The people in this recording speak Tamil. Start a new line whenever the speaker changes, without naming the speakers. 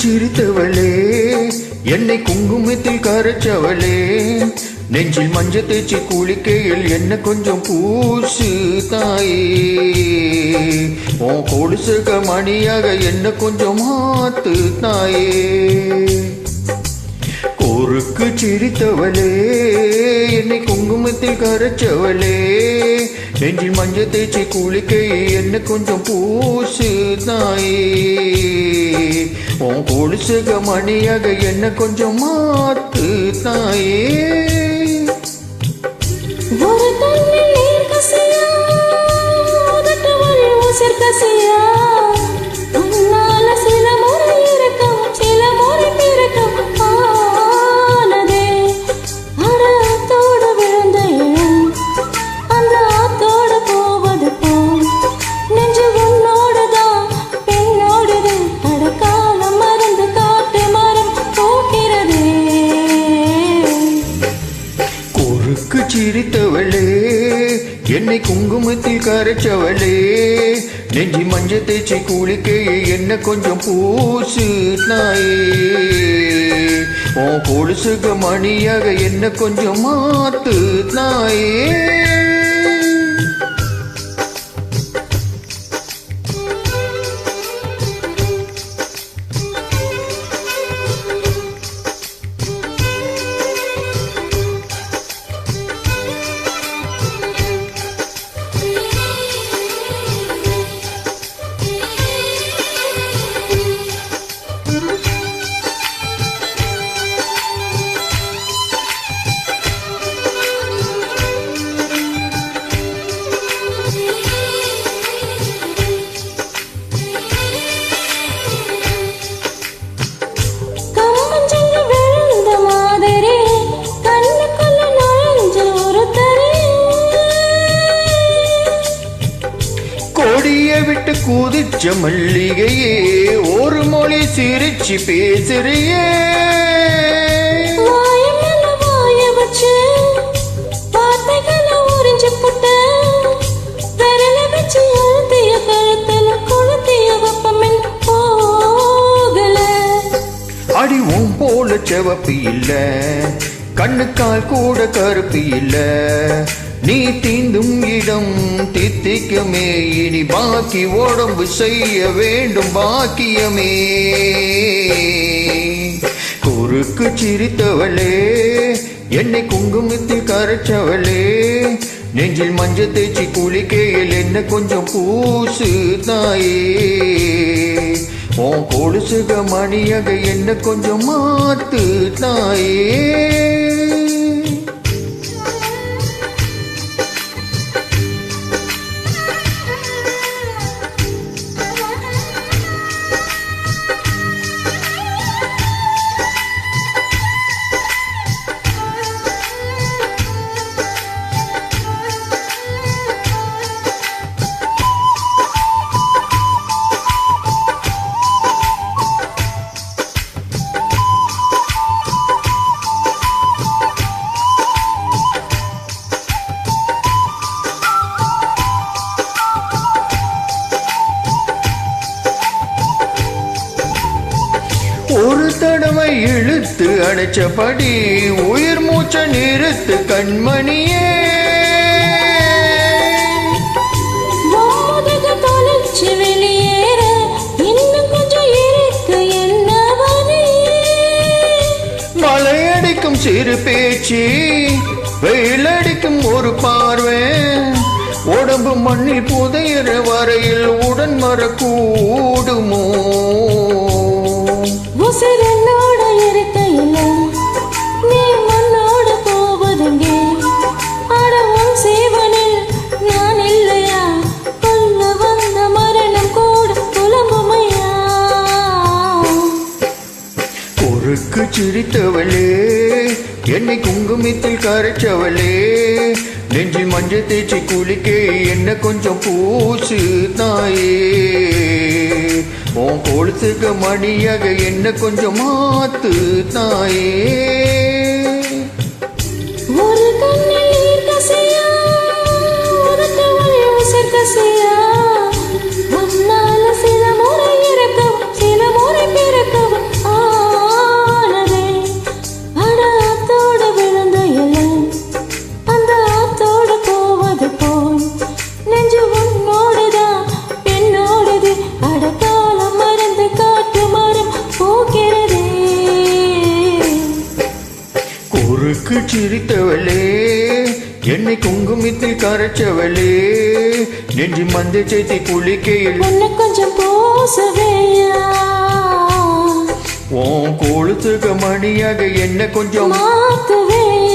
சிரித்தவளே என்னை குங்குமத்தில் கரைச்சவளே நெஞ்சில் மஞ்சள் தேய்ச்சி குளிக்கையில் என்ன கொஞ்சம் பூசு தாயே உன் கொலுசுக மணியாக என்ன கொஞ்சம் மாத்து தாயே கோருக்கு சிரித்தவளே என்னை குங்குமத்தில் கரைச்சவளே நெஞ்சில் மஞ்சள் தேய்ச்சி குளிக்கை என்ன கொஞ்சம் பூசு தாயே உன் கொலுசுக மணியாக என்ன கொஞ்சம் மாத்து தாயே
ஒரு கண்ணில் நீர் கசியா உதட்டவள் உசிர் கசியா உன்னால சில முறை இருக்கும் சில முறை பிறக்கும் ஆனதே அடத்தோடு விழுந்த இளம் அந்த ஆத்தோடு போவது போல் நெஞ்சு உன்னோடுதான் பெண்ணோடுது அடக்காலம் மறந்து காட்டு மரம் போகிறதே
கோருக்கு சிரித்தவளே என்னை குங்குமத்தில் கரைச்சவளே நெஞ்சி மஞ்சள் தேய்ச்சி குளிக்கை என்ன கொஞ்சம் பூசு தாயே உன் கொலுசுக மணியாக என்ன கொஞ்சம் மாத்து தாயே கொடியை விட்டு குதிச்ச மல்லிகையே ஒரு மொழி சிரிச்சு பேசுறியே அடி உன் போல செவப்பு இல்ல கண்ணுக்கால் கூட கருப்பு இல்ல நீ தீந்தும் இடம் தித்திக்குமே இனி பாக்கி உடம்பு செய்ய வேண்டும் பாக்கியமே குறுக்கு சிரித்தவளே என்னை குங்குமத்தில் கரைச்சவளே நெஞ்சில் மஞ்சள் தேய்ச்சி குளிக்கையில் என்ன கொஞ்சம் பூசு தாயே உன் கொலுசுக மணியாக என்ன கொஞ்சம் மாத்து தாயே ஒரு தடவை இழுத்து அணைச்சபடி உயிர் மூச்ச நிறுத்து கண்மணியே
வெளியேற இன்னும் கொஞ்சம் இருக்கு
மலையடிக்கும் சிறு பேச்சு வெயிலடிக்கும் ஒரு பார்வை உடம்பு மண்ணில் புதையிற வரையில் உடன் மறக்கூடுமோ
உசிரனோட இருக்கையில நீ மண்ணோட போவதுங்கே அடவும் சேவனில் நான் இல்லையா கொல்ல வந்த மரணம் கூட புலம்புமையா
குறுக்கு சிரித்தவளே என்னை குங்குமத்தில் கரைச்சவளே நெஞ்சில் மஞ்சள் தேய்ச்சி குளிக்கை என்ன கொஞ்சம் பூசு தாயே உன் கொலுசுக மணியாக என்ன கொஞ்சம் மாத்து தாயே
ஒரு கண்ணில் நீர் கசியா உதட்டவள் உசிர் கசியா உன்னால சில முறை இருக்கும் சில முறை பிறக்கும்
குறுக்கு சிரித்தவளே என்னை குங்குமத்தில் கரைச்சவளே நெஞ்சு மந்தை சேர்த்தி குளிக்கையில்
உன்னை கொஞ்சம் பூசுவேயா
உன் கொழுத்துக்கு மணியாக என்ன கொஞ்சம்
மாத்துவேயா